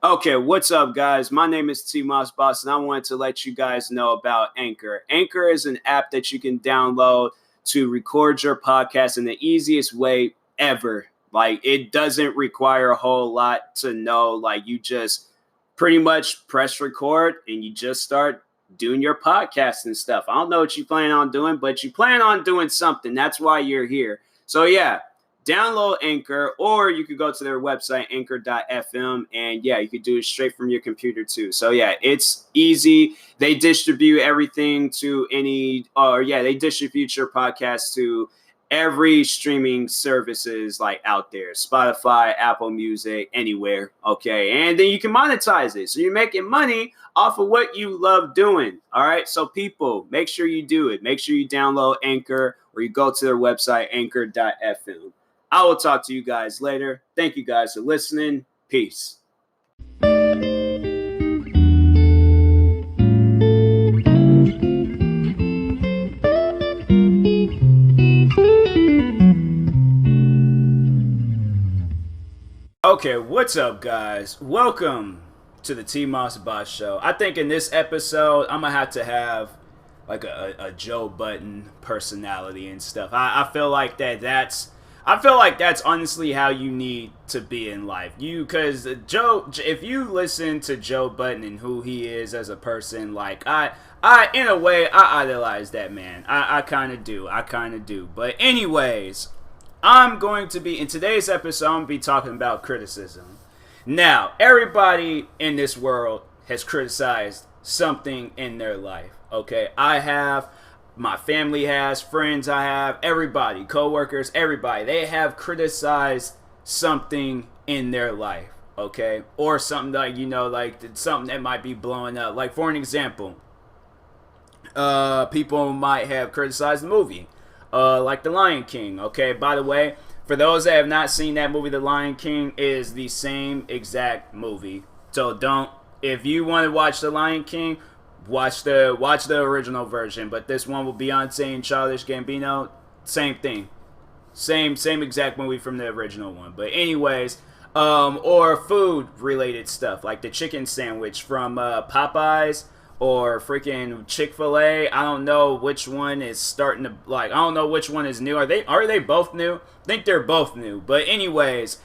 Okay, what's up, guys? My name is TMossBoss, and I wanted to let you guys know about Anchor. Anchor is an app that you can download to record your podcast in the easiest way ever. Like, it doesn't require a whole lot to know. Like, you just pretty much press record and you just start doing your podcast and stuff. I don't know what you plan on doing, but you plan on doing something. That's why you're here. So, yeah, download Anchor, or you could go to their website, anchor.fm, and yeah, you could do it straight from your computer too. So yeah, it's easy. They distribute everything to they distribute your podcast to every streaming services like out there, Spotify, Apple Music, anywhere. Okay, and then you can monetize it, so you're making money off of what you love doing. All right, so people, make sure you do it. Make sure you download Anchor, or you go to their website, anchor.fm. I will talk to you guys later. Thank you guys for listening. Peace. Okay, what's up, guys? Welcome to the TMossBoss show. I think in this episode, I'm gonna have to have like a Joe Budden personality and stuff. I feel like that's honestly how you need to be in life. Because if you listen to Joe Budden and who he is as a person, like in a way, I idolize that man. I kind of do. But anyways, in today's episode, I'm going to be talking about criticism. Now, everybody in this world has criticized something in their life, okay? My family has, friends I have, everybody, coworkers, everybody. They have criticized something in their life, okay? Or something like something that might be blowing up. Like, for an example, people might have criticized the movie, like The Lion King, okay? By the way, for those that have not seen that movie, The Lion King is the same exact movie. So if you want to watch The Lion King, watch the original version. But this one with Beyonce and Childish Gambino, same thing, same exact movie from the original one. But anyways, or food related stuff like the chicken sandwich from Popeyes or freaking Chick-fil-A. I don't know which one is starting to I don't know which one is new. Are they both new? I think they're both new. But anyways,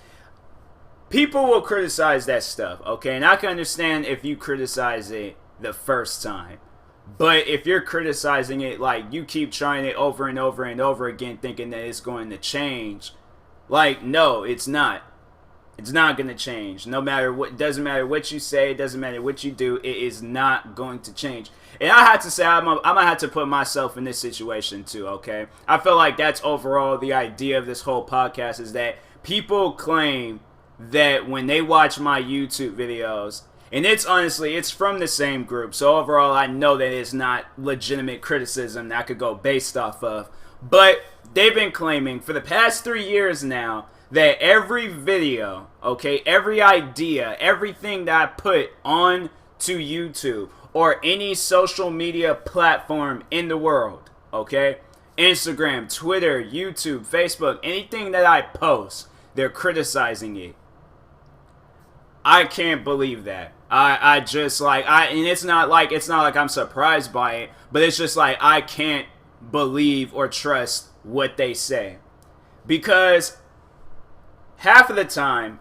people will criticize that stuff, okay? And I can understand if you criticize it the first time. But if you're criticizing it, like, you keep trying it over and over and over again thinking that it's going to change, like, no, it's not. It's not going to change. No matter what, doesn't matter what you say, doesn't matter what you do, it is not going to change. And I have to say, I'm going to have to put myself in this situation too, okay? I feel like that's overall the idea of this whole podcast, is that people claim that when they watch my YouTube videos, and it's from the same group, so overall I know that it's not legitimate criticism that I could go based off of, but they've been claiming for the past 3 years now that every video, okay, every idea, everything that I put on to YouTube or any social media platform in the world, okay, Instagram, Twitter, YouTube, Facebook, anything that I post, they're criticizing it. I can't believe that. And it's not like I'm surprised by it, but it's just like I can't believe or trust what they say. Because half of the time,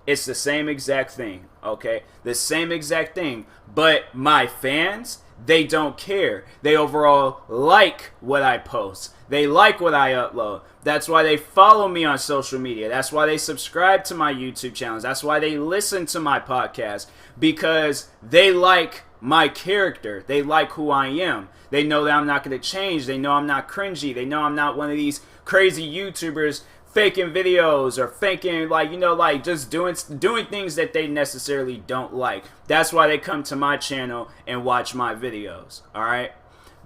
it's the same exact thing, okay? The same exact thing. But my fans, they don't care. They overall like what I post. They like what I upload. That's why they follow me on social media. That's why they subscribe to my YouTube channels. That's why they listen to my podcast. Because they like my character. They like who I am. They know that I'm not going to change. They know I'm not cringy. They know I'm not one of these crazy YouTubers faking videos or faking, just doing things that they necessarily don't like. That's why they come to my channel and watch my videos, alright?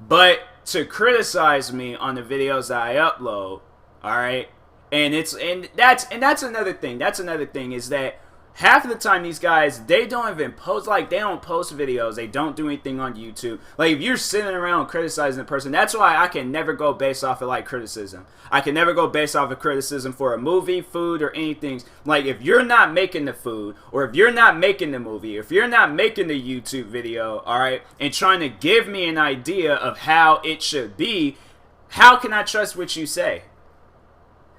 But to criticize me on the videos that I upload, alright? And that's another thing. That's another thing, is that half of the time these guys, they don't even post, like, they don't post videos, they don't do anything on YouTube. Like, if you're sitting around criticizing the person, that's why I can never go based off of, like, criticism. I can never go based off of criticism for a movie, food, or anything. Like, if you're not making the food, or if you're not making the movie, if you're not making the YouTube video, alright, and trying to give me an idea of how it should be, how can I trust what you say?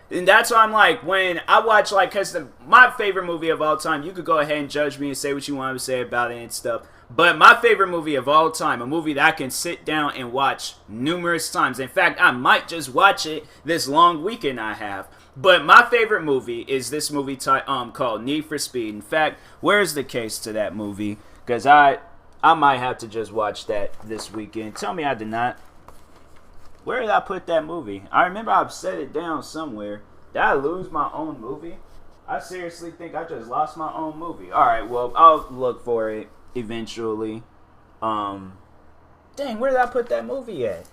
And that's why I'm like, when I watch, like, because my favorite movie of all time, you could go ahead and judge me and say what you want to say about it and stuff. But my favorite movie of all time, a movie that I can sit down and watch numerous times. In fact, I might just watch it this long weekend I have. But my favorite movie is this movie called Need for Speed. In fact, where's the case to that movie? Because I might have to just watch that this weekend. Tell me I did not. Where did I put that movie? I remember I've set it down somewhere. Did I lose my own movie? I seriously think I just lost my own movie. Alright, well, I'll look for it eventually. Dang, where did I put that movie at?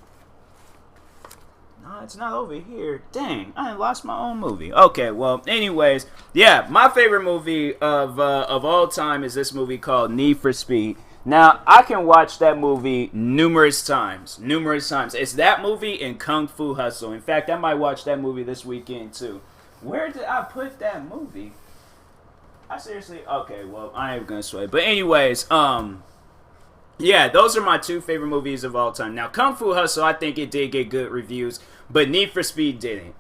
No, it's not over here. Dang, I lost my own movie. Okay, well, anyways, yeah, my favorite movie of all time is this movie called Need for Speed. Now, I can watch that movie numerous times. It's that movie and Kung Fu Hustle. In fact, I might watch that movie this weekend, too. Where did I put that movie? I seriously... Okay, well, I ain't gonna sway. But anyways, yeah, those are my two favorite movies of all time. Now, Kung Fu Hustle, I think it did get good reviews, but Need for Speed didn't.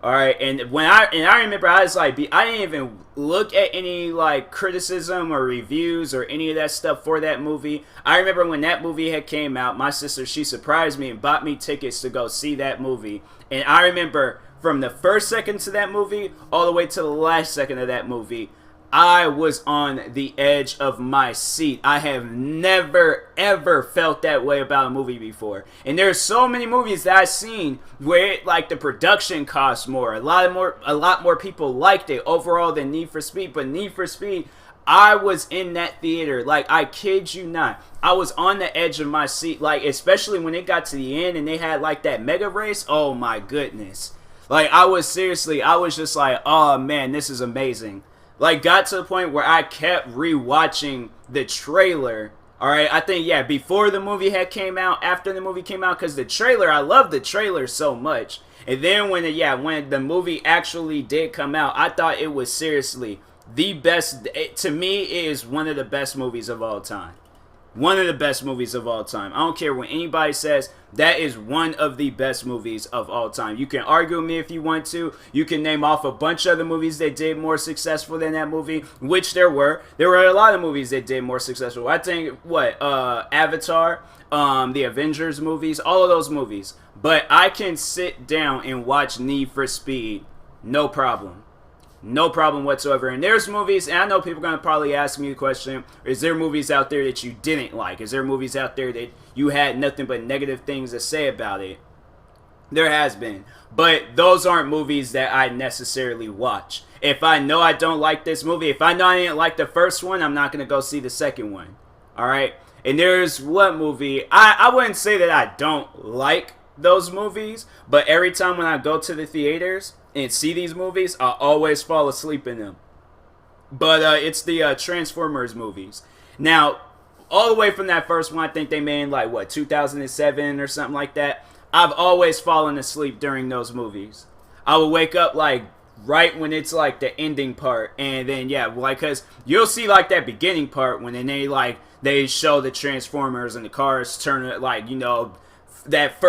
Alright, and I remember I was like, I didn't even look at any like criticism or reviews or any of that stuff for that movie. I remember when that movie had came out, my sister, she surprised me and bought me tickets to go see that movie. And I remember from the first second to that movie all the way to the last second of that movie, I was on the edge of my seat. I have never, ever felt that way about a movie before. And there's so many movies that I've seen where like the production costs more. A lot more people liked it overall than Need for Speed. But Need for Speed, I was in that theater. Like, I kid you not. I was on the edge of my seat. Like, especially when it got to the end and they had like that mega race. Oh my goodness. Like, I was just like, oh man, this is amazing. Like, got to the point where I kept rewatching the trailer. Alright, I think, yeah, before the movie had came out, after the movie came out, because the trailer, I love the trailer so much. And then when the movie actually did come out, I thought it was seriously the best. To me, it is one of the best movies of all time. One of the best movies of all time. I don't care what anybody says. That is one of the best movies of all time. You can argue with me if you want to. You can name off a bunch of other movies that did more successful than that movie, which there were. There were a lot of movies that did more successful. I think, Avatar, the Avengers movies, all of those movies. But I can sit down and watch Need for Speed, no problem. No problem whatsoever. And there's movies, and I know people are going to probably ask me the question, is there movies out there that you didn't like? Is there movies out there that you had nothing but negative things to say about it? There has been. But those aren't movies that I necessarily watch. If I know I don't like this movie, if I know I didn't like the first one, I'm not going to go see the second one. Alright? And there's what movie, I wouldn't say that I don't like those movies, but every time when I go to the theaters and see these movies, I always fall asleep in them. But it's the Transformers movies. Now, all the way from that first one, I think they made in like, 2007 or something like that. I've always fallen asleep during those movies. I will wake up like right when it's like the ending part, and then because you'll see like that beginning part when they show the Transformers and the cars turn that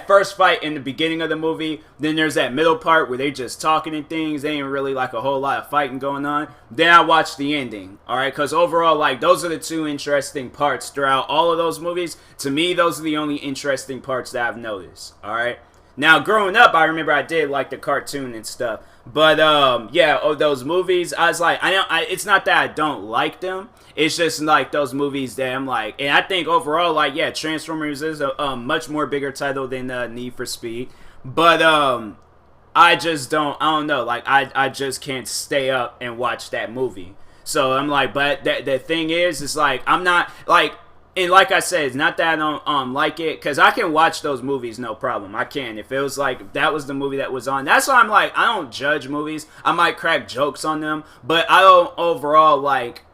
first fight in the beginning of the movie. Then there's that middle part where they just talking and things. They ain't really like a whole lot of fighting going on. Then I watch the ending. Alright, because overall, those are the two interesting parts throughout all of those movies. To me, those are the only interesting parts that I've noticed. Alright. Now, growing up, I remember I did like the cartoon and stuff. But, those movies, I was like, it's not that I don't like them. It's just like those movies that I'm like, and I think overall, Transformers is a much more bigger title than Need for Speed. But, I don't know, I just can't stay up and watch that movie. So I'm like, but the thing is, it's like, I'm not, and like I said, it's not that I don't like it, because I can watch those movies no problem. I can. If it was like, if that was the movie that was on. That's why I'm like, I don't judge movies. I might crack jokes on them, but I don't overall like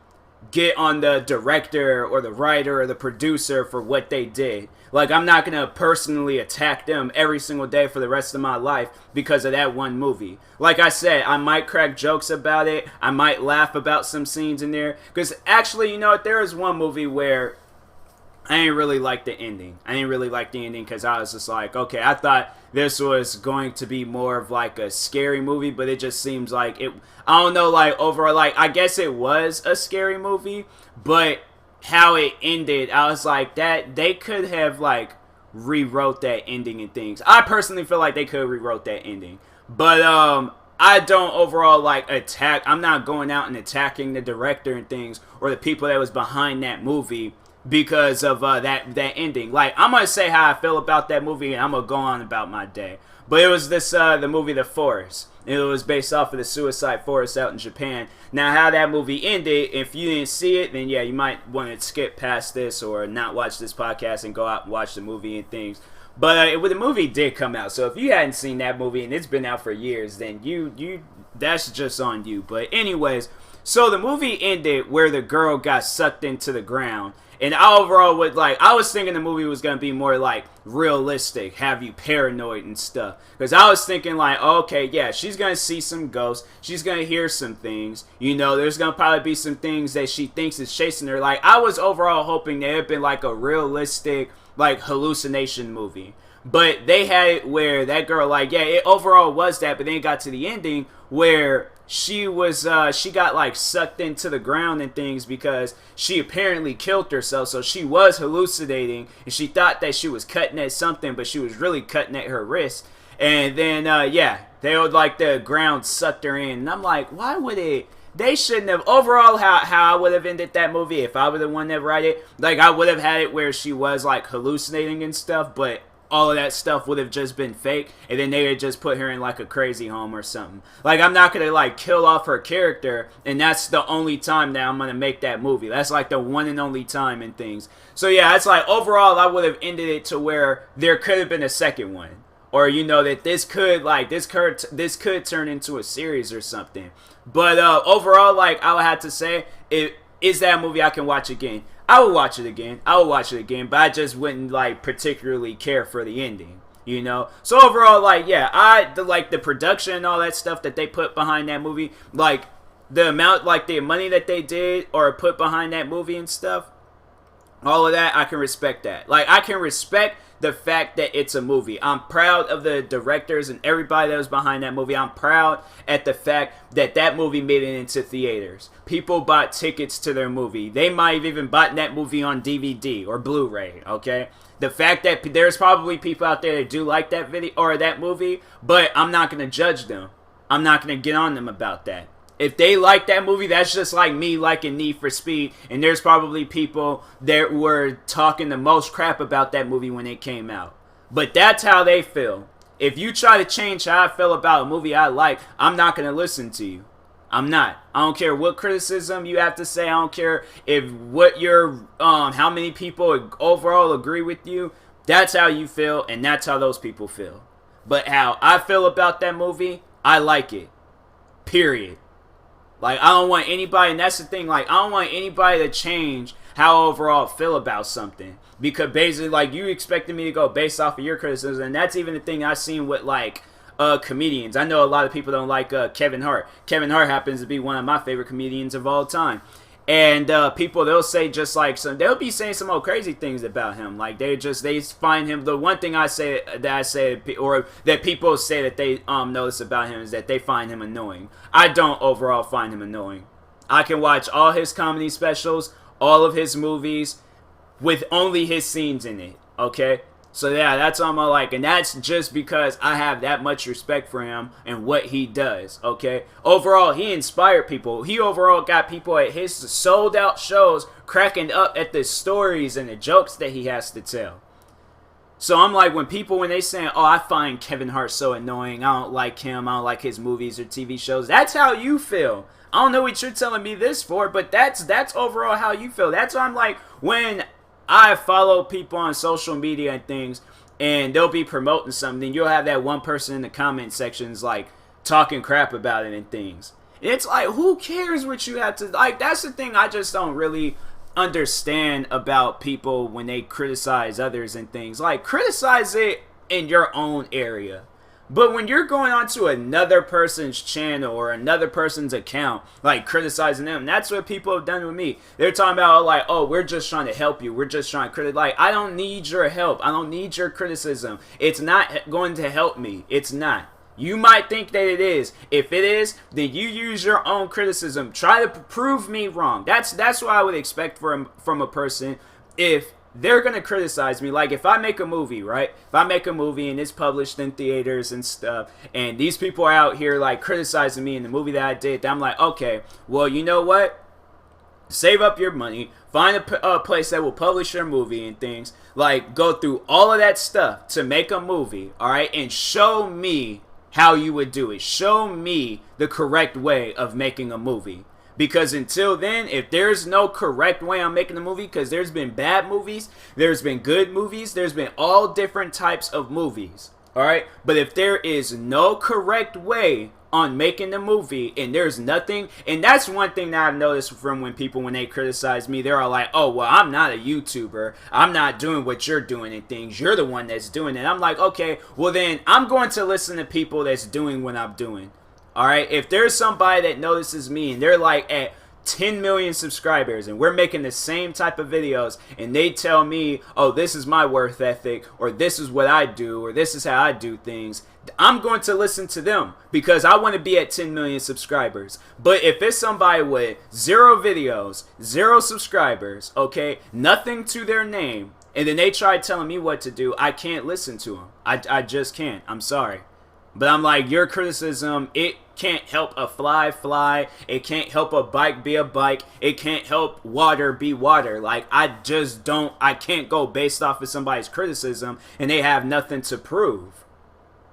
get on the director or the writer or the producer for what they did. Like, I'm not going to personally attack them every single day for the rest of my life because of that one movie. Like I said, I might crack jokes about it. I might laugh about some scenes in there. Because actually, you know what? There is one movie where I didn't really like the ending. I didn't really like the ending because I was just like, okay, I thought this was going to be more of like a scary movie, but it just seems like it, I don't know, like overall, like I guess it was a scary movie, but how it ended, I was like, that they could have like rewrote that ending and things. I personally feel like they could have rewrote that ending, but I don't overall like attack. I'm not going out and attacking the director and things or the people that was behind that movie because of that ending. Like, I'm gonna say how I feel about that movie and I'm gonna go on about my day. But it was this the movie The Forest. It was based off of the suicide forest out in Japan. Now, how that movie ended, if you didn't see it, then yeah, you might want to skip past this or not watch this podcast and go out and watch the movie and things. But the movie did come out, so if you hadn't seen that movie and it's been out for years, then you that's just on you. But anyways, so the movie ended where the girl got sucked into the ground. And I overall would like, I was thinking the movie was going to be more like realistic, have you paranoid and stuff. Because I was thinking like, okay, yeah, she's going to see some ghosts. She's going to hear some things. You know, there's going to probably be some things that she thinks is chasing her. Like, I was overall hoping that it had been like a realistic, like hallucination movie. But they had it where that girl, like, yeah, it overall was that. But then it got to the ending where she was she got like sucked into the ground and things because she apparently killed herself. So she was hallucinating and she thought that she was cutting at something, but she was really cutting at her wrist. And then yeah, they would like the ground sucked her in. And I'm like, why would it? They shouldn't have. Overall, how I would have ended that movie if I were the one that wrote it, like I would have had it where she was like hallucinating and stuff, but all of that stuff would have just been fake, and then they would just put her in like a crazy home or something. Like, I'm not gonna like kill off her character, and that's the only time that I'm gonna make that movie. That's like the one and only time and things. So yeah, it's like overall I would have ended it to where there could have been a second one, or you know that this could turn into a series or something. But overall, like I would have to say, it is that movie I can watch again. I would watch it again. But I just wouldn't like particularly care for the ending, you know. So overall, like yeah, like the production and all that stuff that they put behind that movie, like the amount, like the money that they did or put behind that movie and stuff, all of that, I can respect that. Like, I can respect the fact that it's a movie. I'm proud of the directors and everybody that was behind that movie. I'm proud at the fact that that movie made it into theaters. People bought tickets to their movie. They might have even bought that movie on DVD or Blu-ray, okay? The fact that there's probably people out there that do like that video or that movie, but I'm not going to judge them. I'm not going to get on them about that. If they like that movie, that's just like me liking Need for Speed, and there's probably people that were talking the most crap about that movie when it came out. But that's how they feel. If you try to change how I feel about a movie I like, I'm not going to listen to you. I'm not. I don't care what criticism you have to say. I don't care if what your how many people overall agree with you. That's how you feel, and that's how those people feel. But how I feel about that movie, I like it. Period. Like, I don't want anybody, and that's the thing, like, I don't want anybody to change how I overall feel about something. Because basically, like, you expected me to go based off of your criticism, and that's even the thing I've seen with, like, comedians. I know a lot of people don't like Kevin Hart. Kevin Hart happens to be one of my favorite comedians of all time. And people, they'll say just like they'll be saying some old crazy things about him. Like they find him. The one thing I say or that people say that they notice about him is that they find him annoying. I don't overall find him annoying. I can watch all his comedy specials, all of his movies, with only his scenes in it. Okay. So yeah, that's all I like, and that's just because I have that much respect for him and what he does, okay? Overall, he inspired people. He overall got people at his sold-out shows cracking up at the stories and the jokes that he has to tell. So I'm like, when they say, oh, I find Kevin Hart so annoying, I don't like him, I don't like his movies or TV shows, that's how you feel. I don't know what you're telling me this for, but that's overall how you feel. That's why I'm like, when I follow people on social media and things, and they'll be promoting something. You'll have that one person in the comment sections like talking crap about it and things. It's like, who cares what you have to like? That's the thing I just don't really understand about people when they criticize others and things. Like, criticize it in your own area. But when you're going onto another person's channel or another person's account, like criticizing them, that's what people have done with me. They're talking about like, oh, we're just trying to help you. We're just trying to criticize. Like, I don't need your help. I don't need your criticism. It's not going to help me. It's not. You might think that it is. If it is, then you use your own criticism. Try to prove me wrong. That's what I would expect from a person if they're going to criticize me. Like, if I make a movie, right? If I make a movie and it's published in theaters and stuff, and these people are out here, like, criticizing me in the movie that I did, I'm like, okay, well, you know what? Save up your money. Find a place that will publish your movie and things. Like, go through all of that stuff to make a movie, all right? And show me how you would do it. Show me the correct way of making a movie. Because until then, if there's no correct way I'm making a movie, because there's been bad movies, there's been good movies, there's been all different types of movies, all right? But if there is no correct way on making the movie, and there's nothing, and that's one thing that I've noticed from when they criticize me, they're all like, oh, well, I'm not a YouTuber, I'm not doing what you're doing and things, you're the one that's doing it. I'm like, okay, well then, I'm going to listen to people that's doing what I'm doing. Alright, if there's somebody that notices me and they're like at 10 million subscribers and we're making the same type of videos and they tell me, oh, this is my worth ethic, or this is what I do, or this is how I do things, I'm going to listen to them because I want to be at 10 million subscribers. But if it's somebody with 0 videos, 0 subscribers, okay, nothing to their name, and then they try telling me what to do, I can't listen to them. I just can't. I'm sorry. But I'm like, your criticism, it can't help a fly. It can't help a bike be a bike. It can't help water be water. Like, I can't go based off of somebody's criticism and they have nothing to prove.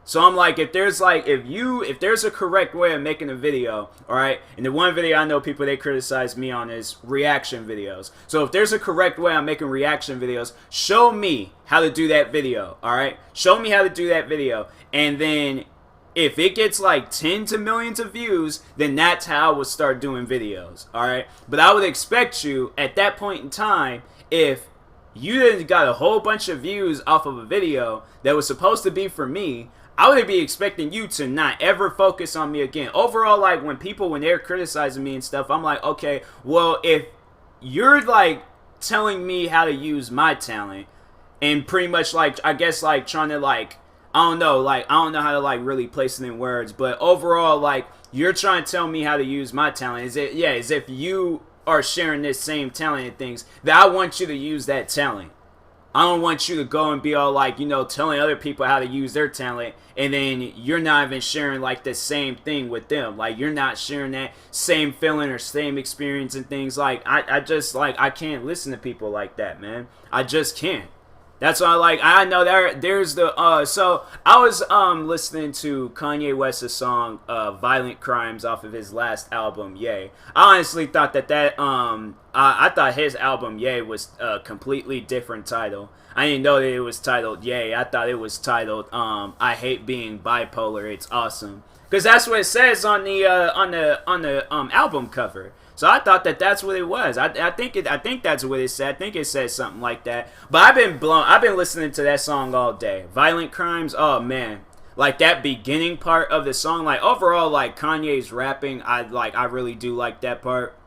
So I'm like, if there's a correct way of making a video, alright, and the one video I know people they criticize me on is reaction videos. So if there's a correct way I'm making reaction videos, show me how to do that video, alright? Show me how to do that video. And then if it gets like tens of millions of views, then that's how I would start doing videos, alright? But I would expect you at that point in time, if you didn't got a whole bunch of views off of a video that was supposed to be for me, I would be expecting you to not ever focus on me again. Overall, like, when they're criticizing me and stuff, I'm like, okay, well, if you're, like, telling me how to use my talent, and pretty much, like, I guess, like, trying to, like, I don't know how to, like, really place it in words, but overall, like, you're trying to tell me how to use my talent. As if you are sharing this same talent and things, that I want you to use that talent. I don't want you to go and be all like, telling other people how to use their talent, and then you're not even sharing like the same thing with them. Like, you're not sharing that same feeling or same experience and things. Like, I just, like, I can't listen to people like that, man. I just can't. That's why, like, I know there's the, so I was, listening to Kanye West's song, Violent Crimes off of his last album, Ye. I honestly thought I thought his album, Ye, was a completely different title. I didn't know that it was titled Ye. I thought it was titled, I Hate Being Bipolar, It's Awesome. Because that's what it says on the album cover. So I thought that's what it was. I think that's what it said. I think it says something like that. But I've been listening to that song all day. Violent Crimes. Oh man, like that beginning part of the song. Like overall, like Kanye's rapping, I really do like that part.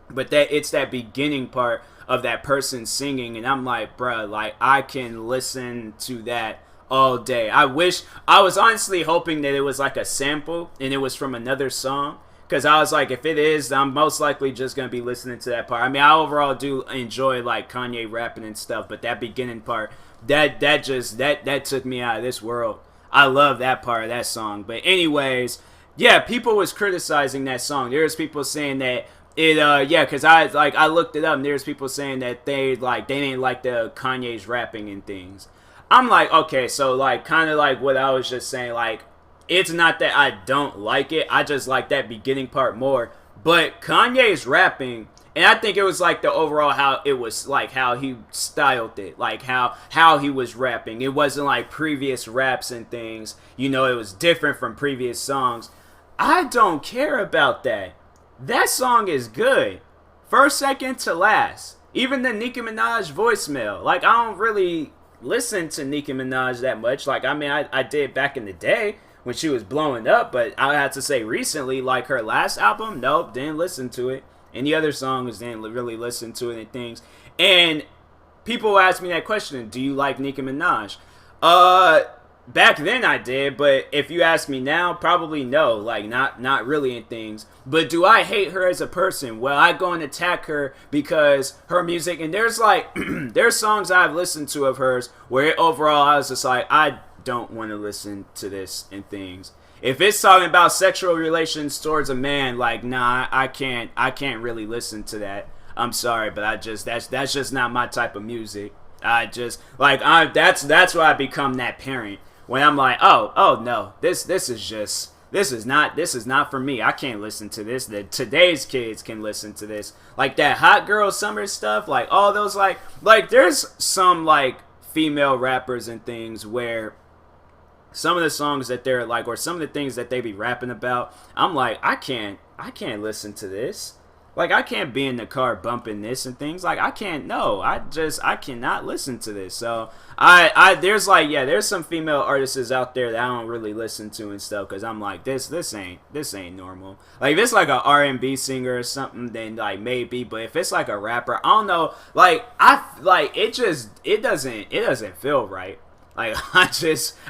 But it's that beginning part of that person singing, and I'm like, bruh, like I can listen to that all day. I was honestly hoping that it was like a sample and it was from another song. Because I was like, if it is, I'm most likely just going to be listening to that part. I mean, I overall do enjoy, like, Kanye rapping and stuff. But that beginning part, that took me out of this world. I love that part of that song. But anyways, yeah, people was criticizing that song. There's people saying that because I looked it up. And there's people saying that they didn't like the Kanye's rapping and things. I'm like, okay, so, like, kind of like what I was just saying, like, it's not that I don't like it. I just like that beginning part more. But Kanye's rapping And I think it was like the overall how it was like how he styled it, like how he was rapping. It wasn't like previous raps and things. You know, it was different from previous songs. I don't care about that. That song is good. First, second to last. Even the Nicki Minaj voicemail. Like, I don't really listen to Nicki Minaj that much. Like, I mean, I did back in the day when she was blowing up, but I have to say recently, like her last album, nope, didn't listen to it. Any other songs, didn't really listen to it and things. And people ask me that question, do you like Nicki Minaj? Back then I did, but if you ask me now, probably no. Like, not really in things. But do I hate her as a person? Well, I go and attack her because her music, and there's like, there's songs I've listened to of hers where overall I was just like, I don't want to listen to this and things. If it's talking about sexual relations towards a man, like, nah, I can't really listen to that. I'm sorry, but that's just not my type of music. That's why I become that parent when I'm like, oh no, this is not for me. I can't listen to this. Today's kids can listen to this. Like that Hot Girl Summer stuff, like all those like there's some like female rappers and things where some of the songs that they're like, or some of the things that they be rapping about, I'm like, I can't listen to this. Like, I can't be in the car bumping this and things. Like, I cannot listen to this. So, there's some female artists out there that I don't really listen to and stuff, because I'm like, this ain't normal. Like, if it's like a R&B singer or something, then like maybe, but if it's like a rapper, I don't know. Like, it doesn't feel right. Like, I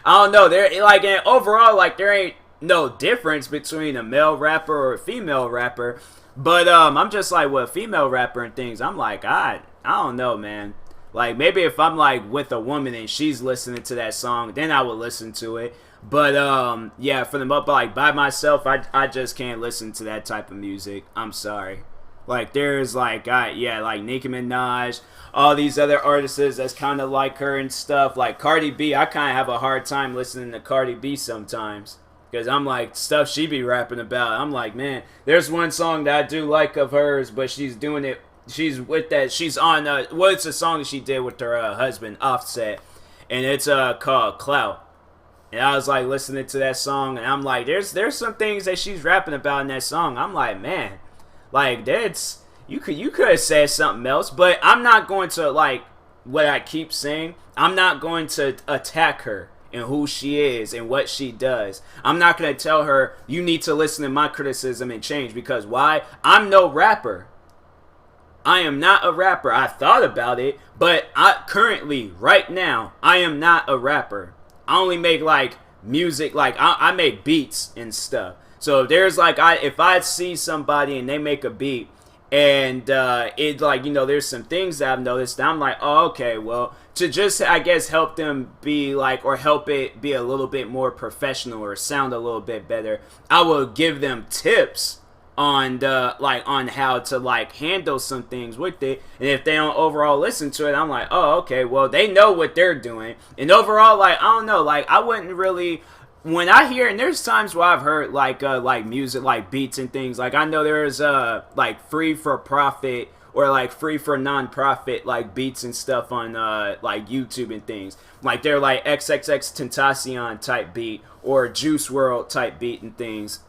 don't know. There, like, and overall, like, there ain't no difference between a male rapper or a female rapper. But, I'm just like, with a female rapper and things, I'm like, I don't know, man. Like, maybe if I'm, like, with a woman and she's listening to that song, then I would listen to it. But, yeah, for the most, like, by myself, I just can't listen to that type of music. I'm sorry. Like, there's, like, like Nicki Minaj, all these other artists that's kind of like her and stuff. Like, Cardi B, I kind of have a hard time listening to Cardi B sometimes. Because I'm like, stuff she be rapping about, I'm like, man, there's one song that I do like of hers, but she's doing it, she's with that, she's on, what's the song she did with her husband, Offset, and it's called Clout. And I was like listening to that song, and I'm like, there's some things that she's rapping about in that song. I'm like, man, like, that's, you could have said something else, but I'm not going to, like, what I keep saying, I'm not going to attack her and who she is and what she does. I'm not going to tell her, you need to listen to my criticism and change, because why? I'm no rapper. I am not a rapper. I thought about it, but currently, right now, I am not a rapper. I only make, like, music, like, I make beats and stuff. So there's, like, if I see somebody and they make a beat, and it, like, you know, there's some things that I've noticed that I'm like, oh, okay, well, to just, I guess, help them be like, or help it be a little bit more professional or sound a little bit better, I will give them tips on on how to, like, handle some things with it. And if they don't overall listen to it, I'm like, oh, okay, well, they know what they're doing. And overall, like, I don't know, like, I wouldn't really, when I hear, and there's times where I've heard like music, like beats and things, like I know there's like free for profit or like free for non-profit like beats and stuff on like YouTube and things. Like they're like XXXTentacion type beat or Juice World type beat and things.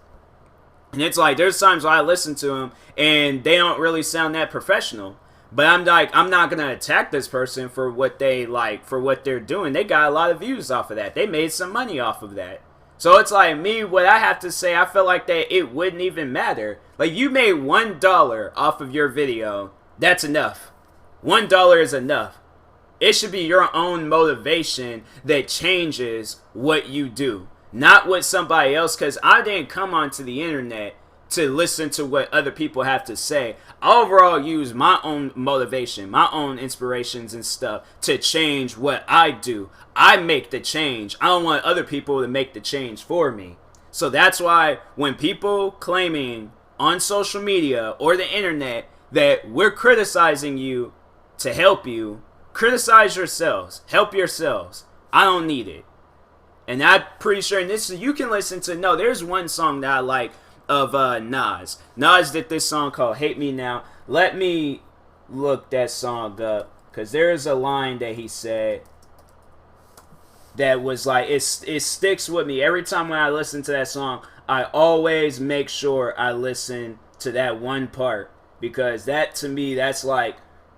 And it's like there's times where I listen to them and they don't really sound that professional. But I'm like, I'm not gonna attack this person for what they like, for what they're doing. They got a lot of views off of that. They made some money off of that. So it's like me, what I have to say, I feel like that it wouldn't even matter. Like, you made $1 off of your video. That's enough. $1 is enough. It should be your own motivation that changes what you do, not what somebody else, because I didn't come onto the internet to listen to what other people have to say. I overall use my own motivation, my own inspirations and stuff to change what I do. I make the change. I don't want other people to make the change for me. So that's why when people claiming on social media or the internet that we're criticizing you to help you, criticize yourselves. Help yourselves. I don't need it. And I'm pretty sure, and this you can listen to, no, there's one song that I like. of Nas. Nas did this song called Hate Me Now. Let me look that song up, because there's a line that he said that was like, it sticks with me. Every time when I listen to that song, I always make sure I listen to that one part, because that, to me, that's like,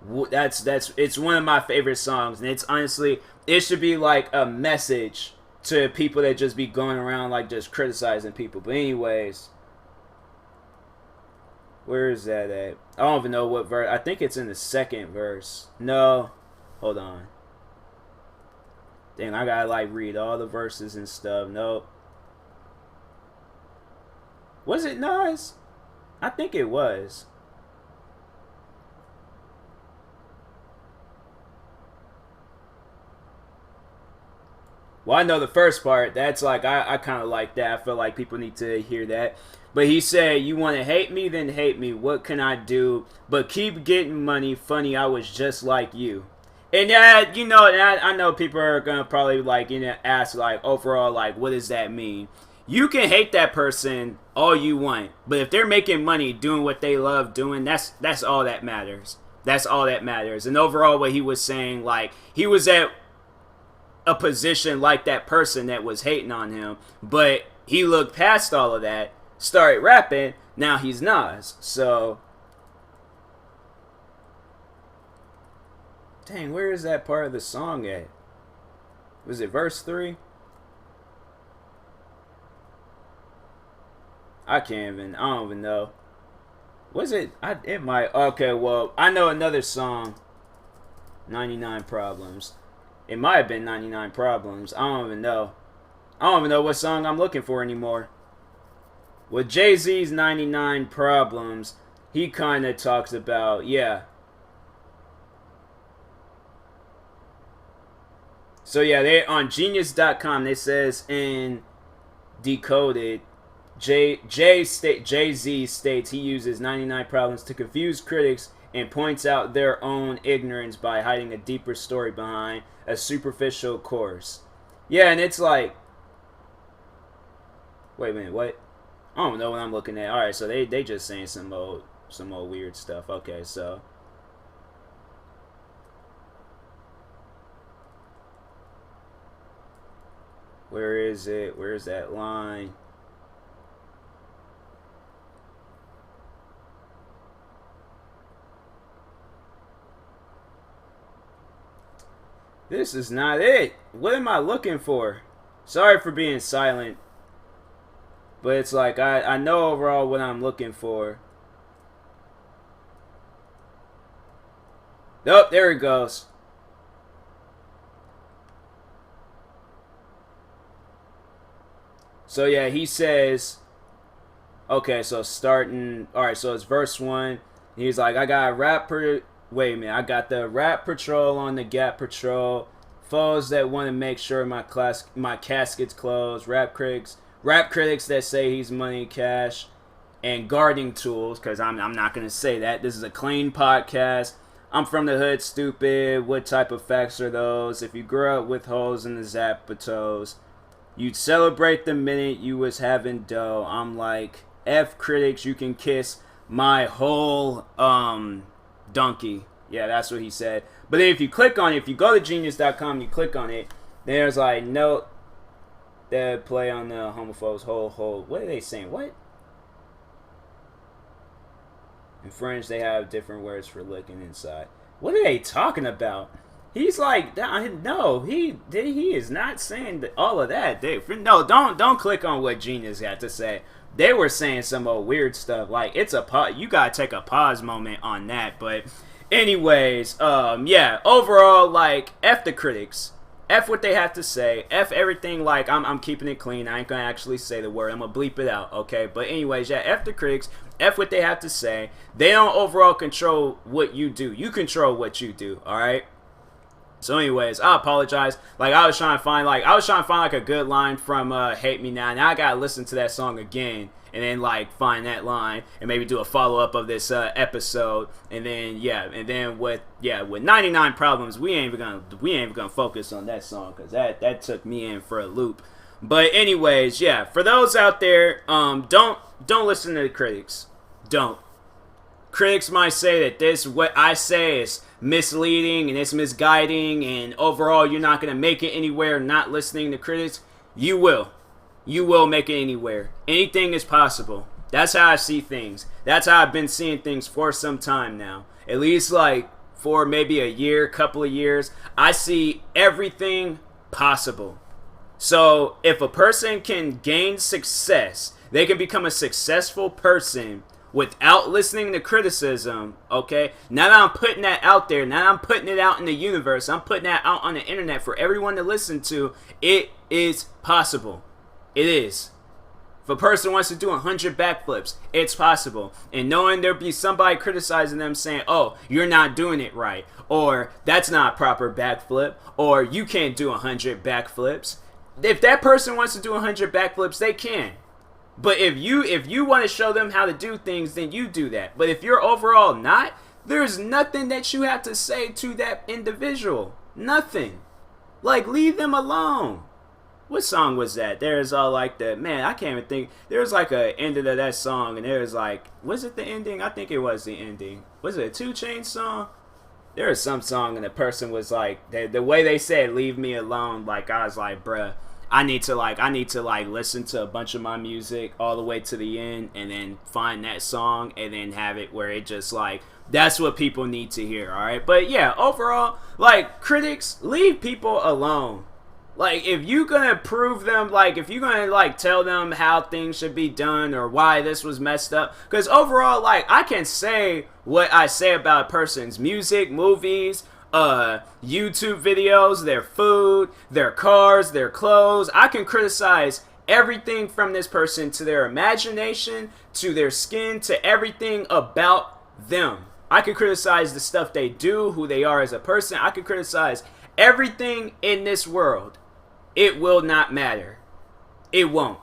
it's one of my favorite songs, and it's honestly, it should be like a message to people that just be going around like just criticizing people. But anyways, where is that at? I don't even know what verse. I think it's in the second verse. No, hold on. Dang, I gotta like read all the verses and stuff. Nope. Was it Nas? I think it was. Well, I know the first part. That's like, I kind of like that. I feel like people need to hear that. But he said, you want to hate me, then hate me. What can I do? But keep getting money. Funny, I was just like you. And you know, I know people are going to probably like, you know, ask like, overall, like, what does that mean? You can hate that person all you want. But if they're making money doing what they love doing, that's all that matters. That's all that matters. And overall, what he was saying, like, he was at a position like that person that was hating on him, but he looked past all of that, started rapping. Now he's Nas. So, dang, where is that part of the song at? Was it verse 3? I don't even know. Was it? It might. Okay, well, I know another song, 99 Problems. It might have been 99 Problems. I don't even know. I don't even know what song I'm looking for anymore. With Jay-Z's 99 Problems, he kind of talks about, yeah. So yeah, they on Genius.com, they says in Decoded, Jay-Z states he uses 99 Problems to confuse critics and points out their own ignorance by hiding a deeper story behind a superficial chorus. Yeah, and it's like, wait a minute, what? I don't know what I'm looking at. Alright, so they just saying some old weird stuff. Okay, so where is it? Where's that line? This is not it. What am I looking for? Sorry for being silent. But it's like, I know overall what I'm looking for. Nope, there it goes. So yeah, he says, okay, so starting, alright, so it's verse 1. He's like, I got wait a minute, I got the rap patrol on the Gap Patrol. Foes that want to make sure my casket's closed. Rap critics that say he's money cash. And guarding tools, because I'm not going to say that. This is a clean podcast. I'm from the hood, stupid. What type of facts are those? If you grew up with holes in the zapatos, you'd celebrate the minute you was having dough. I'm like, F critics, you can kiss my whole donkey. Yeah, that's what he said. But then if you click on it, if you go to genius.com, you click on it, there's like, note that play on the homophobes whole. What are they saying? What? In French, they have different words for licking inside. What are they talking about? He's like, no, he is not saying all of that. No, don't click on what Genius got to say. They were saying some old weird stuff. Like, it's you gotta take a pause moment on that. But anyways, yeah, overall, like, F the critics. F what they have to say. F everything. Like, I'm keeping it clean. I ain't gonna actually say the word. I'm gonna bleep it out, okay? But anyways, yeah, F the critics. F what they have to say. They don't overall control what you do. You control what you do, alright? So anyways, I apologize. Like, I was trying to find like a good line from Hate Me Now. Now I gotta listen to that song again and then like find that line and maybe do a follow-up of this episode. And then with 99 Problems, we ain't even gonna focus on that song because that took me in for a loop. But anyways, yeah, for those out there, don't don't listen to the critics. Don't. Critics might say that this, what I say, is misleading and it's misguiding, and overall you're not going to make it anywhere not listening to critics. You will. You will make it anywhere. Anything is possible. That's how I see things. That's how I've been seeing things for some time now. At least like for maybe a year, couple of years. I see everything possible. So if a person can gain success, they can become a successful person without listening to criticism, okay? Now that I'm putting that out there, now that I'm putting it out in the universe, I'm putting that out on the internet for everyone to listen to, it is possible. It is. If a person wants to do 100 backflips, it's possible. And knowing there'll be somebody criticizing them saying, oh, you're not doing it right, or that's not a proper backflip, or you can't do 100 backflips. If that person wants to do 100 backflips, they can. But if you want to show them how to do things, then you do that. But if you're overall not, there's nothing that you have to say to that individual. Nothing. Like, leave them alone. What song was that? There's all like the, man, I can't even think. There's like a ending of that song, and there's like, was it the ending? I think it was the ending. Was it a 2 Chainz song? There was some song, and the person was like, the way they said, leave me alone, like, I was like, bruh, I need to listen to a bunch of my music all the way to the end, and then find that song, and then have it where it just like, that's what people need to hear, alright? But yeah, overall, like, critics, leave people alone. Like, if you're gonna prove them, like, if you're gonna, like, tell them how things should be done or why this was messed up, because overall, like, I can say what I say about a person's music, movies, YouTube videos, their food, their cars, their clothes. I can criticize everything from this person, to their imagination, to their skin, to everything about them. I can criticize the stuff they do, who they are as a person. I can criticize everything in this world. It will not matter. It won't.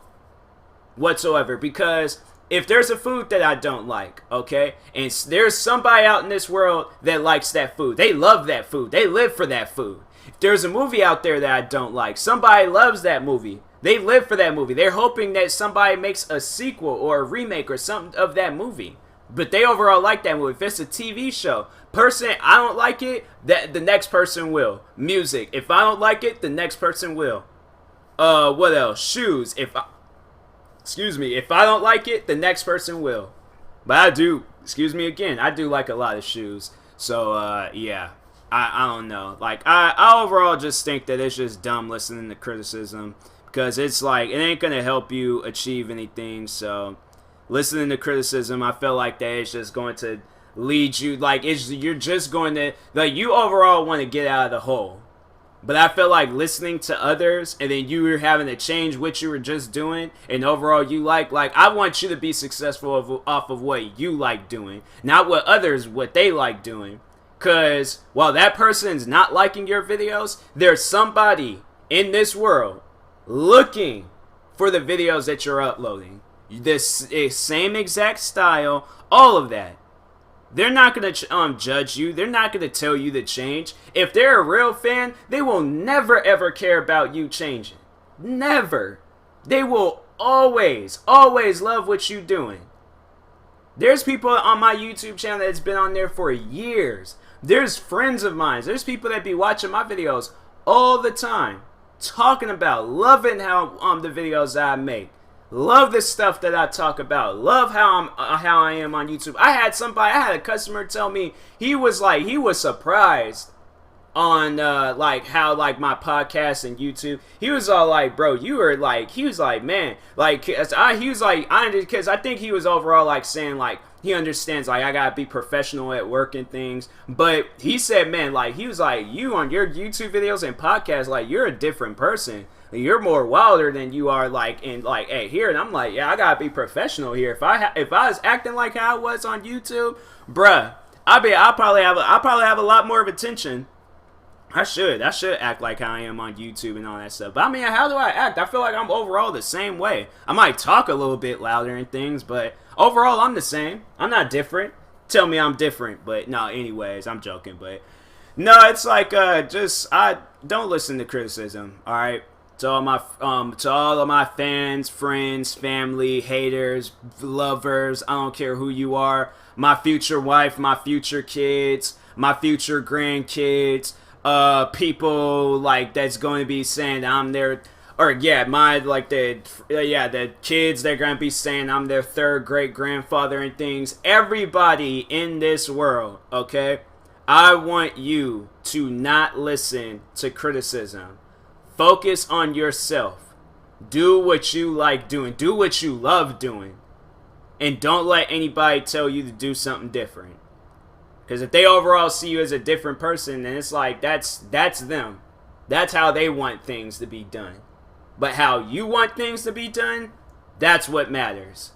Whatsoever. Because if there's a food that I don't like, okay, and there's somebody out in this world that likes that food, they love that food, they live for that food. If there's a movie out there that I don't like, somebody loves that movie, they live for that movie. They're hoping that somebody makes a sequel or a remake or something of that movie. But they overall like that movie. If it's a TV show, person, I don't like it, that the next person will. Music, if I don't like it, the next person will. What else? Shoes, if I don't like it, the next person will. But I do, I do like a lot of shoes. So, yeah, I don't know. Like, I overall just think that it's just dumb listening to criticism, because it's like, it ain't gonna help you achieve anything. So listening to criticism, I feel like that it's just going to lead you, like, you're just going to, like, you overall want to get out of the hole. But I feel like listening to others, and then you were having to change what you were just doing, and overall you like, I want you to be successful off of what you like doing, not what they like doing. Because while that person's not liking your videos, there's somebody in this world looking for the videos that you're uploading. This same exact style, all of that. They're not going to judge you. They're not going to tell you to change. If they're a real fan, they will never ever care about you changing. Never. They will always love what you're doing. There's people on my YouTube channel that's been on there for years. There's friends of mine. There's people that be watching my videos all the time, talking about, loving how the videos that I make. Love the stuff that I talk about. Love how I am on YouTube. I had a customer tell me he was surprised on how my podcast and YouTube. He was all like, bro, you were like, he was like, man, like, because I think he was overall like saying like he understands like I gotta be professional at work and things. But he said, man, like, he was like, you on your YouTube videos and podcasts, like, you're a different person. You're more wilder than you are like in like hey here. And I'm like, yeah, I gotta be professional here. If I was acting like how I was on YouTube, bruh, I'll probably have a lot more of attention. I should act like how I am on YouTube and all that stuff. But I mean, how do I act? I feel like I'm overall the same way. I might talk a little bit louder and things, but overall I'm the same. I'm not different. Tell me I'm different, but no. Anyways, I'm joking, but no, it's like I don't listen to criticism. All right. to all of my fans, friends, family, haters, lovers, I don't care who you are, my future wife, my future kids, my future grandkids, people like that's going to be saying I'm their, or yeah, my like the kids, they're going to be saying I'm their third great grandfather and things. Everybody in this world, okay? I want you to not listen to criticism. Focus on yourself. Do what you like doing. Do what you love doing. And don't let anybody tell you to do something different. Because if they overall see you as a different person, then it's like that's them. That's how they want things to be done. But how you want things to be done, that's what matters.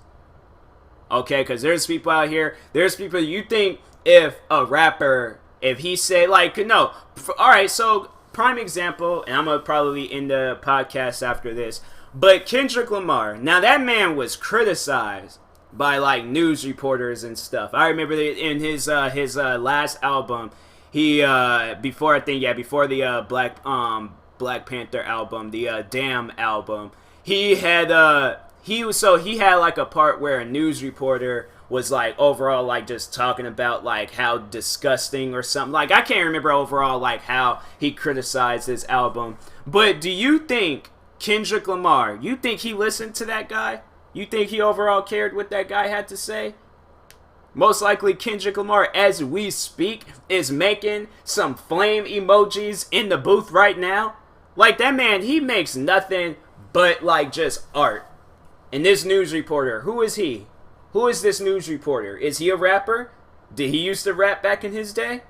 Okay, because there's people out here, there's people, you think if a rapper, if he said, like, no, alright, so, prime example, and I'm going to probably end the podcast after this, but Kendrick Lamar, now that man was criticized by, like, news reporters and stuff. I remember that in his last album, he, before the Black Panther album, the Damn album, he had like a part where a news reporter was like overall like just talking about like how disgusting or something. Like I can't remember overall like how he criticized his album. But do you think Kendrick Lamar, you think he listened to that guy? You think he overall cared what that guy had to say? Most likely Kendrick Lamar, as we speak, is making some flame emojis in the booth right now. Like that man, he makes nothing but like just art. And this news reporter, who is he? Who is this news reporter? Is he a rapper? Did he used to rap back in his day?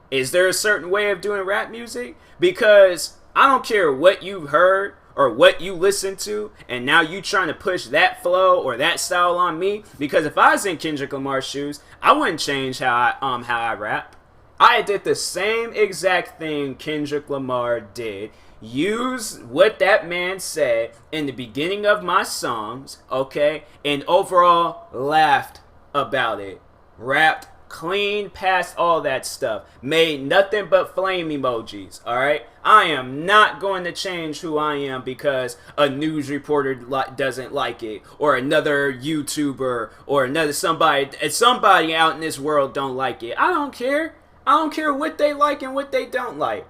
Is there a certain way of doing rap music? Because I don't care what you heard or what you listened to, and now you trying to push that flow or that style on me. Because if I was in Kendrick Lamar's shoes, I wouldn't change how I rap. I did the same exact thing Kendrick Lamar did. Use what that man said in the beginning of my songs, okay, and overall laughed about it. Rapped clean past all that stuff. Made nothing but flame emojis, alright? I am not going to change who I am because a news reporter doesn't like it, or another YouTuber, or another somebody out in this world don't like it. I don't care. I don't care what they like and what they don't like.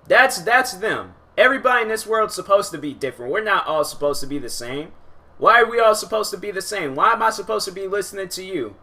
That's them. Everybody in this world's supposed to be different. We're not all supposed to be the same. Why are we all supposed to be the same? Why am I supposed to be listening to you?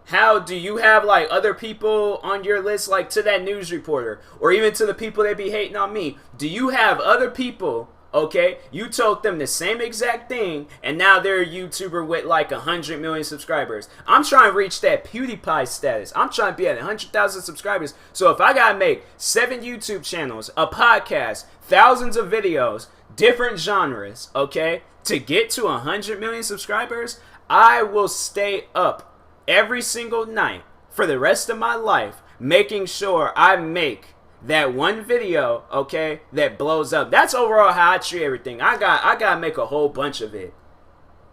How do you have like other people on your list, like to that news reporter, or even to the people that be hating on me? Do you have other people, okay, you told them the same exact thing, and now they're a YouTuber with like 100 million subscribers? I'm trying to reach that PewDiePie status. I'm trying to be at 100,000 subscribers. So if I gotta make 7 YouTube channels, a podcast, thousands of videos, different genres, okay, to get to 100 million subscribers, I will stay up every single night for the rest of my life, making sure I make that one video, okay, that blows up. That's overall how I treat everything. I gotta make a whole bunch of it,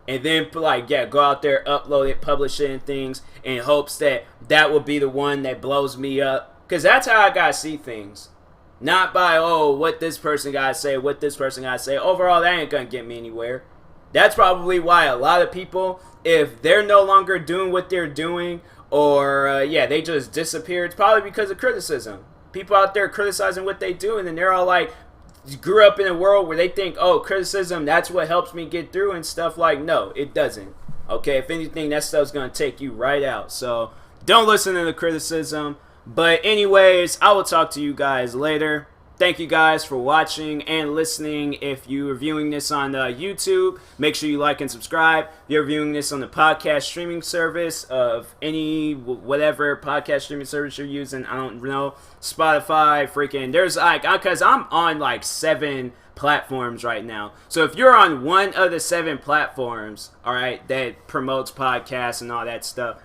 and then like go out there, upload it, publish it, and things, in hopes that that will be the one that blows me up. Cause that's how I gotta see things, not by what this person gotta say, what this person gotta say. Overall, that ain't gonna get me anywhere. That's probably why a lot of people, if they're no longer doing what they're doing, or they just disappear, it's probably because of criticism. People out there criticizing what they do, and then they're all like, grew up in a world where they think, criticism, that's what helps me get through and stuff. Like, no, it doesn't. Okay, if anything, that stuff's gonna take you right out. So don't listen to the criticism. But anyways, I will talk to you guys later. Thank you guys for watching and listening. If you are viewing this on YouTube, make sure you like and subscribe. If you're viewing this on the podcast streaming service of any, whatever podcast streaming service you're using, I don't know, Spotify, freaking, there's like, because I'm on like 7 platforms right now. So if you're on one of the 7 platforms, alright, that promotes podcasts and all that stuff,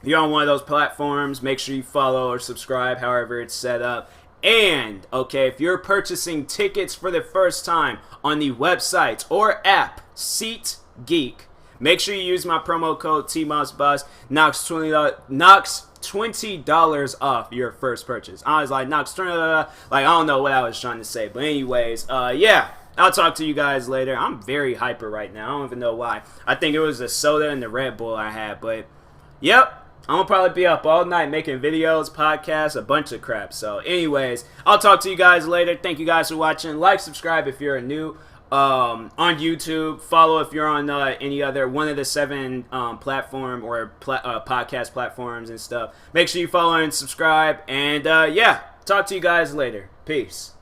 if you're on one of those platforms, make sure you follow or subscribe, however it's set up. And, okay, if you're purchasing tickets for the first time on the website or app SeatGeek, Make sure you use my promo code TMossBoss. Knocks $20 off your first purchase. I was like, knocks $20. Like, I don't know what I was trying to say, but anyways, yeah. I'll talk to you guys later. I'm very hyper right now. I don't even know why. I think it was the soda and the Red Bull I had, but yep. I'm going to probably be up all night making videos, podcasts, a bunch of crap. So anyways, I'll talk to you guys later. Thank you guys for watching. Like, subscribe if you're new on YouTube. Follow if you're on any other one of the 7 platform or podcast platforms and stuff. Make sure you follow and subscribe. And yeah, talk to you guys later. Peace.